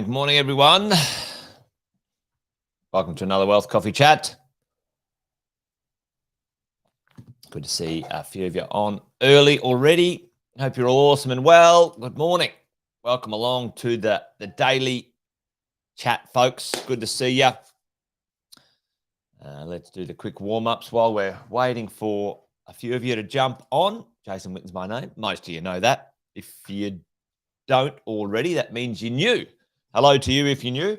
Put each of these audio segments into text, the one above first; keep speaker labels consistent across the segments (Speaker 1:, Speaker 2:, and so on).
Speaker 1: Good morning, everyone. Welcome to another Wealth Coffee Chat. Good to see a few of you on early already. Hope you're all awesome and well. Good morning. Welcome along to the daily chat, folks. Good to see you. Let's do the quick warm-ups while we're waiting for a few of you to jump on. Jason Witten's my name. Most of you know that. If you don't already, that means you're new. Hello to you if you're new.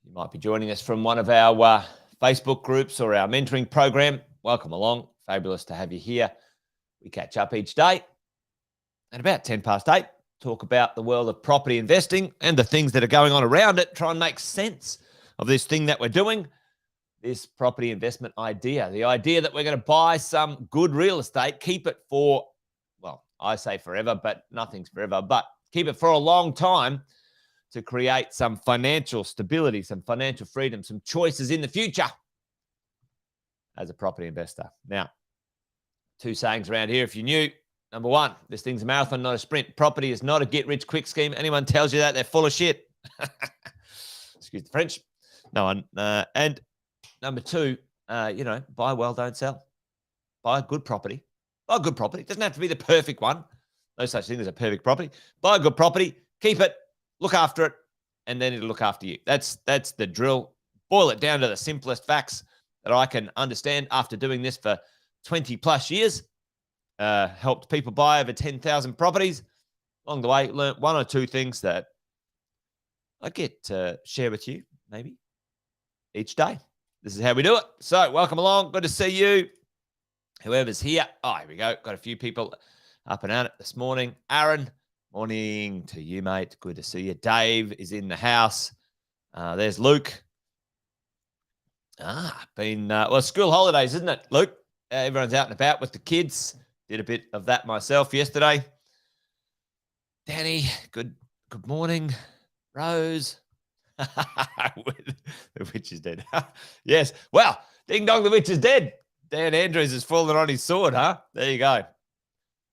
Speaker 1: You might be joining us from one of our Facebook groups or our mentoring program. Welcome along. Fabulous to have you here. We catch up each day at about 10 past 8, talk about the world of property investing and the things that are going on around it, try and make sense of this thing that we're doing, this property investment idea, the idea that we're going to buy some good real estate, keep it for, well, I say forever, but nothing's forever, but keep it for a long time to create some financial stability, some financial freedom, some choices in the future as a property investor. Now, two sayings around here if you're new. Number one, this thing's a marathon, not a sprint. Property is not a get-rich-quick scheme. Anyone tells you that, they're full of shit. Excuse the French. No one. And number two, buy well, don't sell. Buy a good property. Buy a good property. It doesn't have to be the perfect one. No such thing as a perfect property. Buy a good property, keep it, look after it, and then it'll look after you. That's the drill. Boil it down to the simplest facts that I can understand after doing this for 20 plus years. Helped people buy over 10,000 properties. Along the way, learned one or two things that I get to share with you, maybe, each day. This is how we do it. So welcome along. Good to see you. Whoever's here. Oh, here we go. Got a few people up and at it this morning. Aaron, morning to you, mate. Good to see you. Dave is in the house. There's Luke. School holidays, isn't it, Luke? Everyone's out and about with the kids. Did a bit of that myself yesterday. Danny, good morning. Rose. The witch is dead. Yes. Well, ding dong, the witch is dead. Dan Andrews has fallen on his sword, huh? There you go.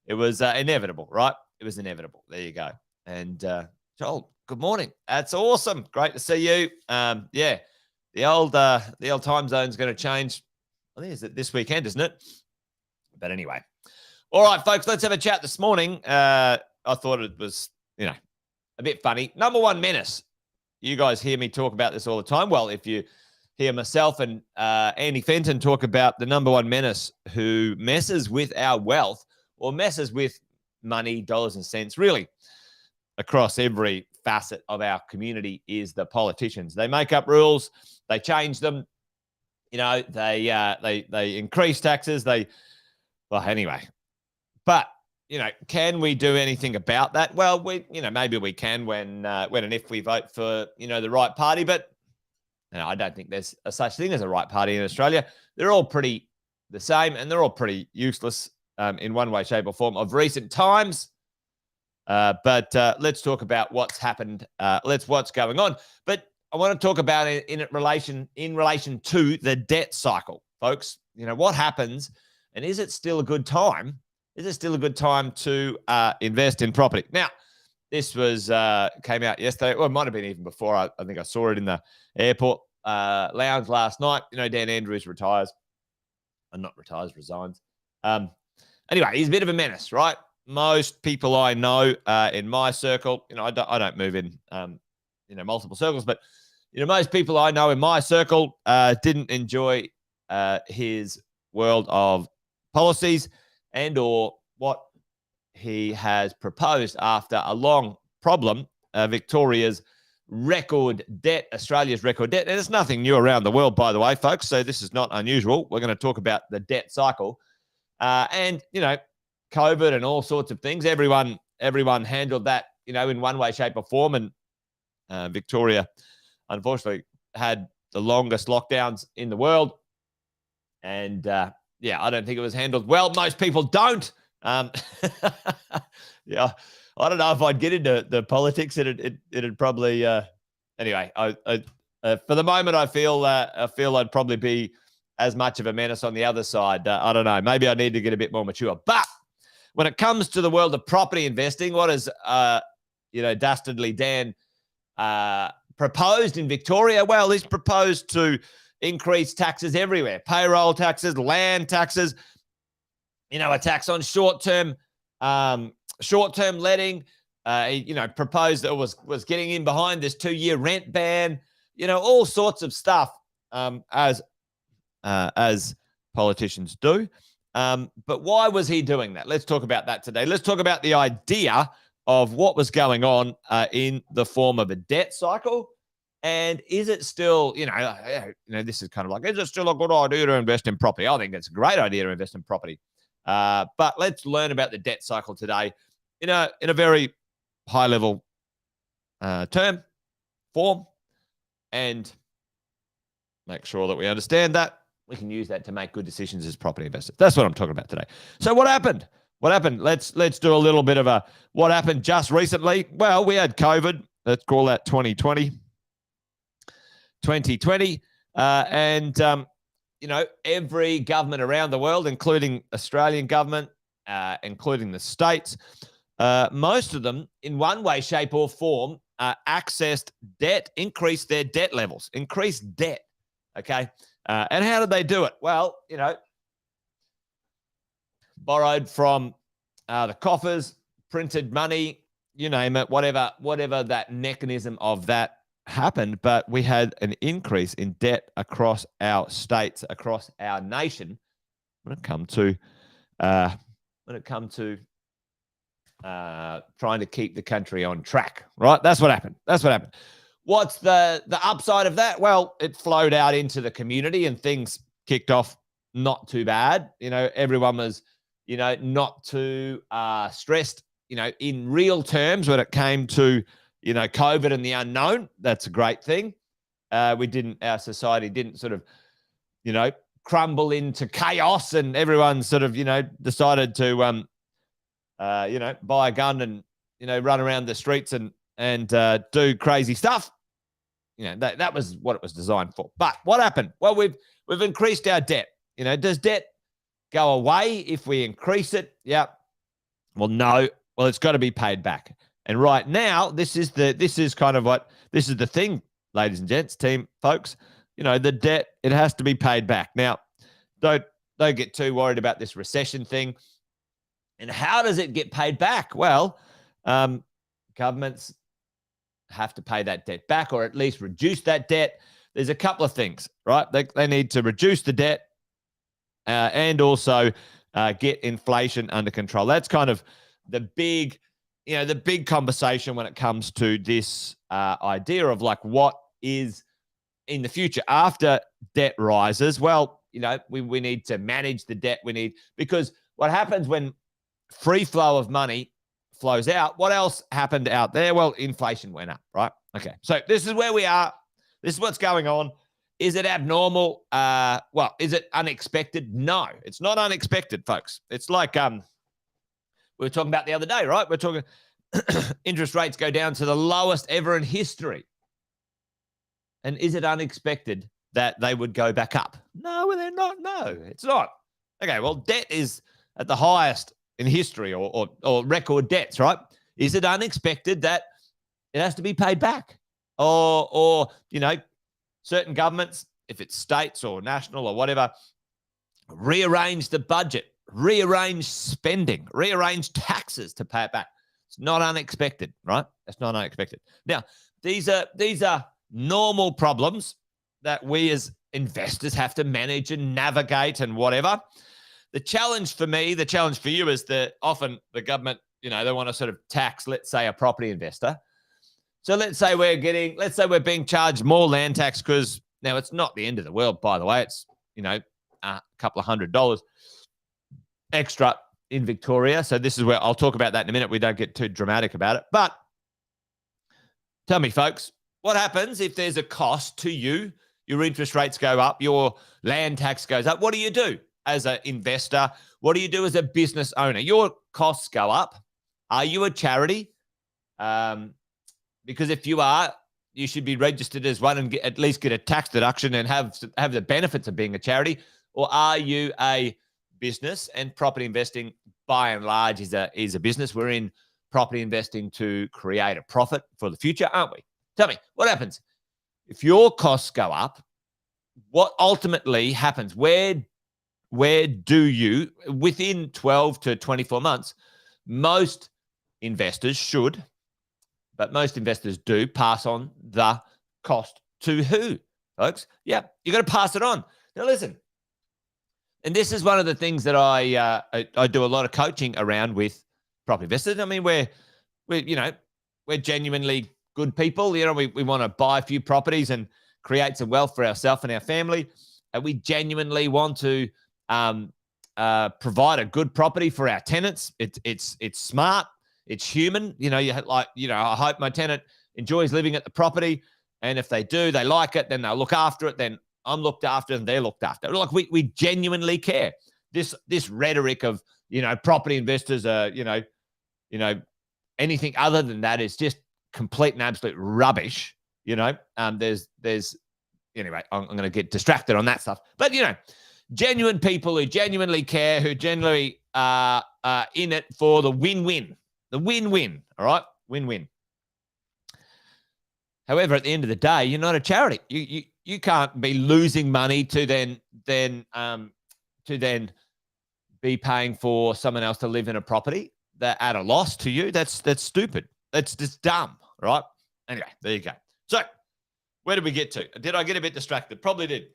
Speaker 1: It was inevitable, right? It was inevitable. There you go. And Joel, good morning. That's awesome. Great to see you. The old time zone's going to change. I think it's this weekend, isn't it? But anyway. All right, folks, let's have a chat this morning. I thought it was, a bit funny. Number one, Menace. You guys hear me talk about this all the time. Well, if you hear myself and Andy Fenton talk about the number one menace who messes with our wealth or messes with money, dollars and cents, really across every facet of our community is the politicians. They make up rules. They change them. They increase taxes. Anyway. But, can we do anything about that? Well, maybe we can when and if we vote for, the right party. But I don't think there's a such thing as a right party in Australia. They're all pretty the same, and they're all pretty useless in one way, shape, or form of recent times. But let's talk about what's happened. What's going on. But I want to talk about it in relation to the debt cycle, folks. What happens, and is it still a good time? Is it still a good time to invest in property? Now, This was came out yesterday. Well, it might have been even before. I think I saw it in the airport lounge last night. Dan Andrews retires. Not retires, resigns. Anyway, he's a bit of a menace, right? Most people I know in my circle, I don't move in, multiple circles, but most people I know in my circle didn't enjoy his world of policies and or what he has proposed after a long problem, Victoria's record debt, Australia's record debt. And it's nothing new around the world, by the way, folks. So this is not unusual. We're going to talk about the debt cycle and, COVID and all sorts of things. Everyone handled that, in one way, shape or form. And Victoria, unfortunately, had the longest lockdowns in the world. And, I don't think it was handled well. Most people don't. I don't know if I'd get into the politics. It'd probably anyway. For the moment, I feel I'd probably be as much of a menace on the other side. I don't know. Maybe I need to get a bit more mature. But when it comes to the world of property investing, what is Dastardly Dan proposed in Victoria? Well, he's proposed to increase taxes everywhere: payroll taxes, land taxes. A tax on short-term letting. Proposed that was getting in behind this 2-year rent ban. All sorts of stuff as politicians do. But why was he doing that? Let's talk about that today. Let's talk about the idea of what was going on in the form of a debt cycle. And is it still, this is kind of like, is it still a good idea to invest in property? I think it's a great idea to invest in property. But let's learn about the debt cycle today in a very high level form, and make sure that we understand that we can use that to make good decisions as property investors. That's what I'm talking about today. So what happened? Let's do a little bit of what happened just recently. Well, we had COVID. Let's call that 2020. And every government around the world, including Australian government, including the states, most of them, in one way, shape, or form, accessed debt, increased their debt levels, increased debt. Okay. And how did they do it? Well, borrowed from the coffers, printed money, you name it, whatever that mechanism of that happened. But we had an increase in debt across our states, across our nation, when it come to trying to keep the country on track, right? That's what happened. What's the upside of that? Well, it flowed out into the community and things kicked off not too bad. Everyone was, not too stressed, in real terms when it came to, COVID and the unknown. That's a great thing. Our society didn't sort of, crumble into chaos, and everyone sort of, decided to, buy a gun and, run around the streets and do crazy stuff. That was what it was designed for. But what happened? Well, we've increased our debt. Does debt go away if we increase it? Yeah. Well, no. Well, it's got to be paid back. And right now, this is the thing, ladies and gents, team folks. The debt, it has to be paid back. Now, don't get too worried about this recession thing. And how does it get paid back? Well, governments have to pay that debt back, or at least reduce that debt. There's a couple of things, right? They need to reduce the debt and also get inflation under control. That's kind of the big conversation when it comes to this idea of like what is in the future after debt rises. Well, we need to manage the debt. Because what happens when free flow of money flows out, what else happened out there? Well, inflation went up, right? Okay. So this is where we are. This is what's going on. Is it abnormal? Well, is it unexpected? No, it's not unexpected, folks. It's like we were talking about the other day, right? We're talking interest rates go down to the lowest ever in history. And is it unexpected that they would go back up? No, they're not. No, it's not. Okay, well, debt is at the highest in history, or record debts, right? Is it unexpected that it has to be paid back? Or certain governments, if it's states or national or whatever, rearrange the budget, rearrange spending, rearrange taxes to pay it back. It's not unexpected, right? That's not unexpected. Now, these are normal problems that we as investors have to manage and navigate and whatever. The challenge for me, the challenge for you is that often the government, they want to sort of tax, let's say, a property investor. So let's say we're being charged more land tax because now it's not the end of the world, by the way. It's, a couple of $100 extra in Victoria. So this is where I'll talk about that in a minute. We don't get too dramatic about it. But tell me, folks, what happens if there's a cost to you? Your interest rates go up, your land tax goes up. What do you do as an investor? What do you do as a business owner? Your costs go up. Are you a charity? Because if you are, you should be registered as one and at least get a tax deduction and have the benefits of being a charity. Or are you a business? And property investing, by and large, is a business. We're in property investing to create a profit for the future, aren't we? Tell me, what happens if your costs go up? What ultimately happens? Where do you, within 12 to 24 months, most investors should, but most investors do, pass on the cost to who, folks? Yeah, you got to pass it on. Now, listen, and this is one of the things that I do a lot of coaching around with property investors. I mean, we're genuinely good people. We want to buy a few properties and create some wealth for ourselves and our family. And we genuinely want to provide a good property for our tenants. It's smart. It's human. I hope my tenant enjoys living at the property. And if they do, they like it, then they'll look after it. Then I'm looked after and they're looked after. Like we genuinely care. This rhetoric of, property investors are, anything other than that is just complete and absolute rubbish. Anyway, I'm going to get distracted on that stuff. But, genuine people who genuinely care, who genuinely are in it for the win-win. The win-win, all right? Win-win. However, at the end of the day, you're not a charity. You can't be losing money to then be paying for someone else to live in a property that at a loss to you. That's stupid. That's just dumb, right? Anyway, there you go. So, where did we get to? Did I get a bit distracted? Probably did.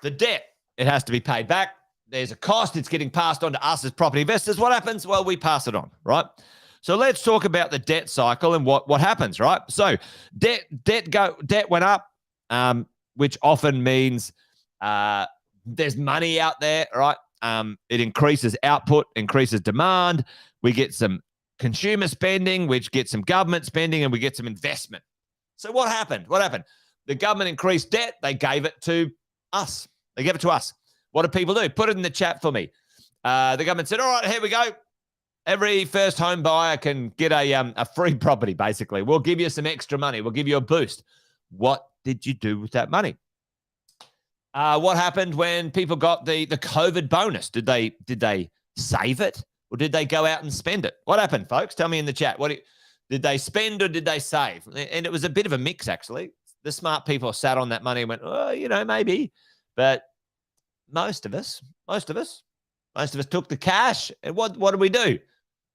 Speaker 1: The debt, it has to be paid back. There's a cost. It's getting passed on to us as property investors. What happens? Well, we pass it on, right? So let's talk about the debt cycle and what happens, right? So debt went up, which often means there's money out there, right? It increases output, increases demand. We get some consumer spending, which gets some government spending, and we get some investment. So what happened? The government increased debt. They gave it to us. What do people do? Put it in the chat for me. The government said, all right, here we go. Every first home buyer can get a free property, basically. We'll give you some extra money. We'll give you a boost. What did you do with that money? What happened when people got the COVID bonus? Did they save it, or did they go out and spend it? What happened, folks? Tell me in the chat. Did they spend or did they save? And it was a bit of a mix, actually. The smart people sat on that money and went, oh, maybe. But most of us took the cash. And what did we do?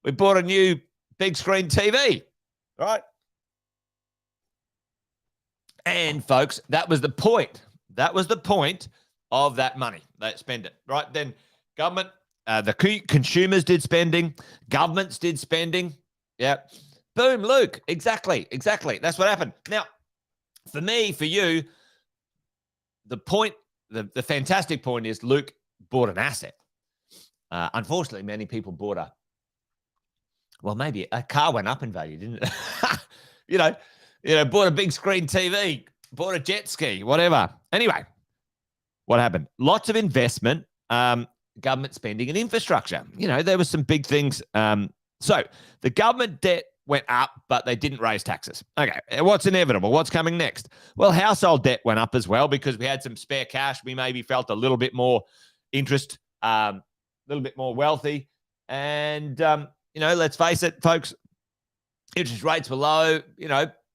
Speaker 1: We bought a new big screen TV, right? And folks, that was the point. That was the point of that money. They spend it, right? Then government, the consumers did spending, governments did spending. Yeah. Boom, Luke. Exactly. That's what happened. Now, for me, for you, the point, the fantastic point is Luke bought an asset. Unfortunately, many people bought maybe a car went up in value, didn't it? Bought a big screen TV, bought a jet ski, whatever. Anyway, what happened? Lots of investment, government spending and infrastructure. There were some big things. So the government debt went up, but they didn't raise taxes. Okay, what's inevitable? What's coming next? Well, household debt went up as well because we had some spare cash. We maybe felt a little bit more interest, a little bit more wealthy. And, let's face it, folks, Interest rates were low.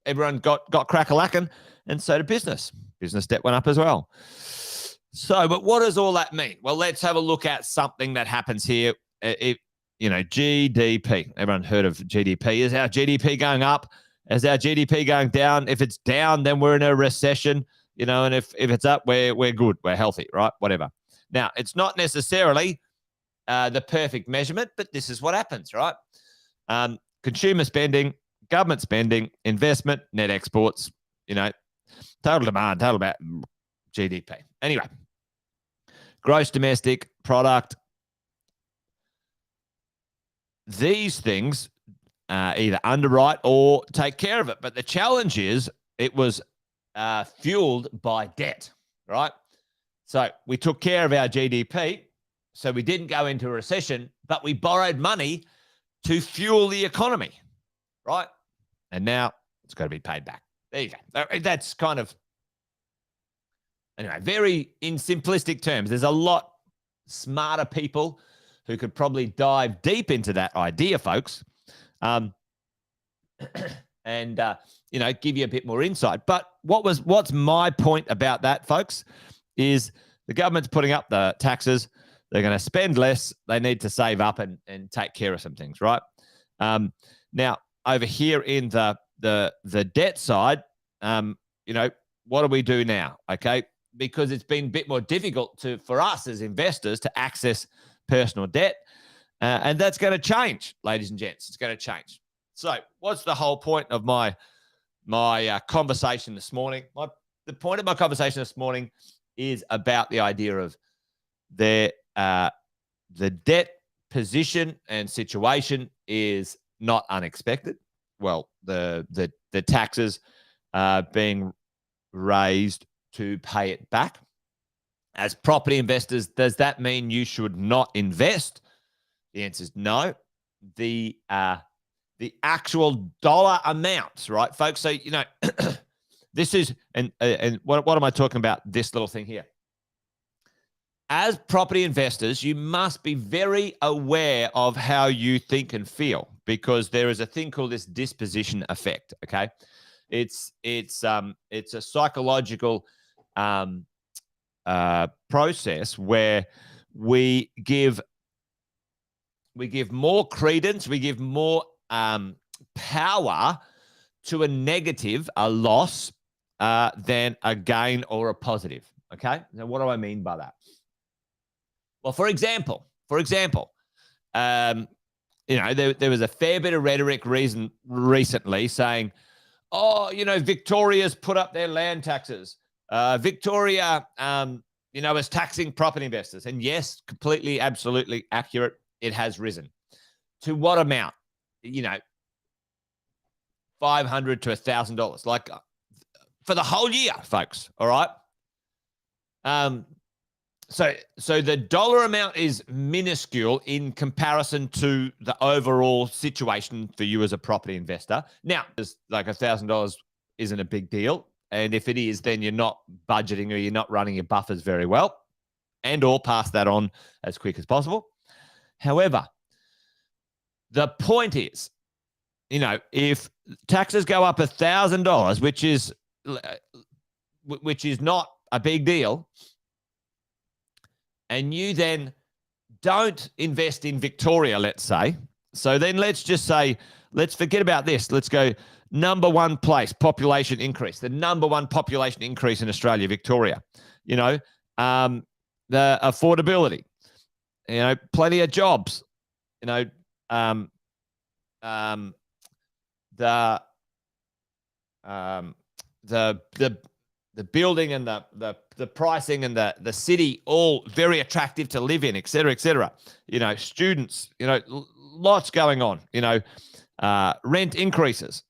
Speaker 1: Everyone got crack-a-lacking, and so did business. Business debt went up as well. So, but what does all that mean? Well, let's have a look at something that happens here. GDP. Everyone heard of GDP. Is our GDP going up? Is our GDP going down? If it's down, then we're in a recession, and if it's up, we're good. We're healthy, right? Whatever. Now, it's not necessarily the perfect measurement, but this is what happens, right? Consumer spending, government spending, investment, net exports, total demand, total about GDP. Anyway, gross domestic product. These things either underwrite or take care of it. But the challenge is it was fueled by debt, right? So we took care of our GDP, so we didn't go into a recession, but we borrowed money to fuel the economy, right? And now it's got to be paid back. There you go. That's kind of, anyway, very in simplistic terms. There's a lot smarter people who could probably dive deep into that idea, folks, and give you a bit more insight. But what's my point about that, folks, is the government's putting up the taxes. They're going to spend less. They need to save up and take care of some things, right? Now, over here in the debt side, what do we do now? Okay, because it's been a bit more difficult for us as investors to access personal debt, and that's going to change, ladies and gents. It's going to change. So, what's the whole point of my conversation this morning? The point of my conversation this morning is about the idea of the debt position and situation is not unexpected. Well, the taxes being raised to pay it back. As property investors, does that mean you should not invest? The answer is no. The actual dollar amounts, right, folks? So, this is, and what am I talking about? This little thing here. As property investors, you must be very aware of how you think and feel, because there is a thing called this disposition effect. Okay, it's a psychological process where we give more credence, we give more power to a negative, a loss, than a gain or a positive. Okay, now what do I mean by that? Well, for example, there was a fair bit of rhetoric recently saying, Victoria's put up their land taxes. Victoria, is taxing property investors. And yes, completely, absolutely accurate. It has risen. To what amount? $500 to $1,000, like for the whole year, folks. All right. So the dollar amount is minuscule in comparison to the overall situation for you as a property investor. Now, there's like $1,000 isn't a big deal. And if it is, then you're not budgeting or you're not running your buffers very well, and or pass that on as quick as possible. However, the point is, if taxes go up $1,000, which is not a big deal, and you then don't invest in Victoria, let's say, so then let's just say, let's forget about this. Let's go number one place, population increase, the number one population increase in Australia, Victoria. The affordability, plenty of jobs, the building and the pricing and the city, all very attractive to live in, et cetera, et cetera. Students, lots going on, rent increases.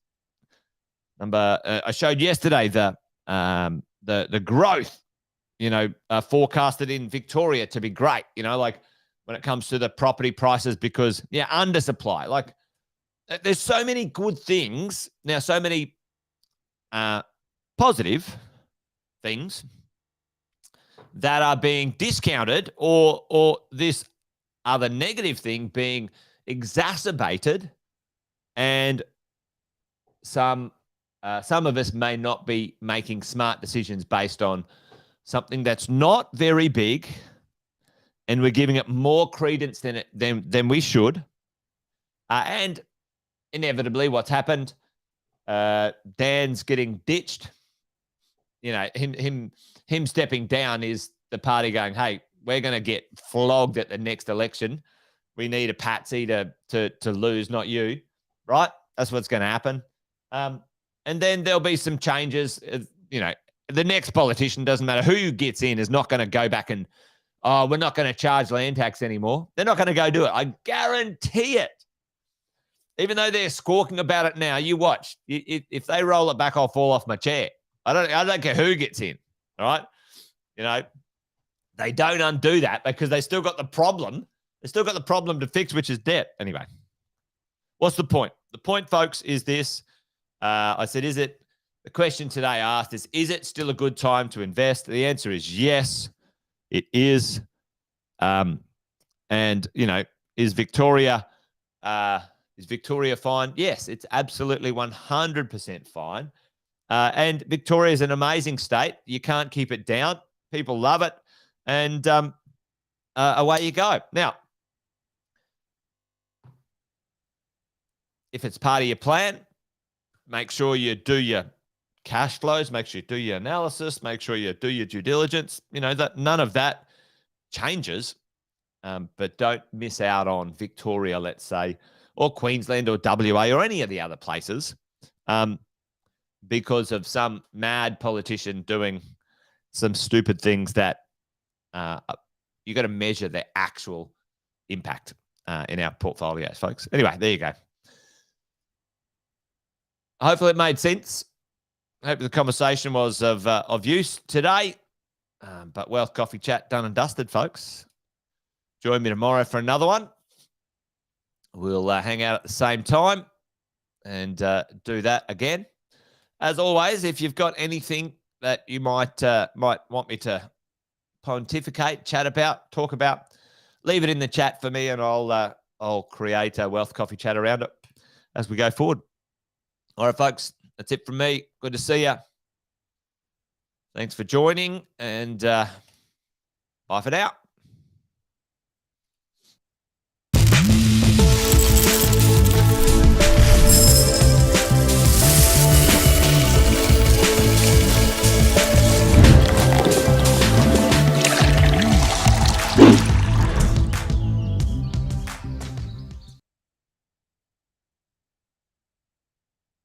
Speaker 1: I showed yesterday the growth, forecasted in Victoria to be great, like when it comes to the property prices, because undersupply, like there's so many good things now, so many positive things that are being discounted, or this other negative thing being exacerbated and some of us may not be making smart decisions based on something that's not very big, and we're giving it more credence than we should. And inevitably, what's happened? Dan's getting ditched. Him stepping down is the party going, hey, we're going to get flogged at the next election. We need a patsy to lose, not you, right? That's what's going to happen. And then there'll be some changes. The next politician, doesn't matter who gets in, is not going to go back and, we're not going to charge land tax anymore. They're not going to go do it. I guarantee it. Even though they're squawking about it now, you watch. If they roll it back, I'll fall off my chair. I don't care who gets in, all right? They don't undo that because they still got the problem. They still got the problem to fix, which is debt. Anyway, what's the point? The point, folks, is this. I said, the question today asked is it still a good time to invest? The answer is yes, it is. And, is Victoria fine? Yes, it's absolutely 100% fine. And Victoria is an amazing state. You can't keep it down. People love it. And away you go. Now, if it's part of your plan, make sure you do your cash flows, make sure you do your analysis, make sure you do your due diligence. That none of that changes. But don't miss out on Victoria, let's say, or Queensland or WA or any of the other places because of some mad politician doing some stupid things that you got to measure the actual impact in our portfolios, folks. Anyway, there you go. Hopefully it made sense. I hope the conversation was of use today. But Wealth Coffee Chat done and dusted, folks. Join me tomorrow for another one. We'll hang out at the same time and do that again. As always, if you've got anything that you might want me to pontificate, chat about, talk about, leave it in the chat for me, and I'll create a Wealth Coffee Chat around it as we go forward. All right, folks, that's it from me. Good to see you. Thanks for joining, and bye for now.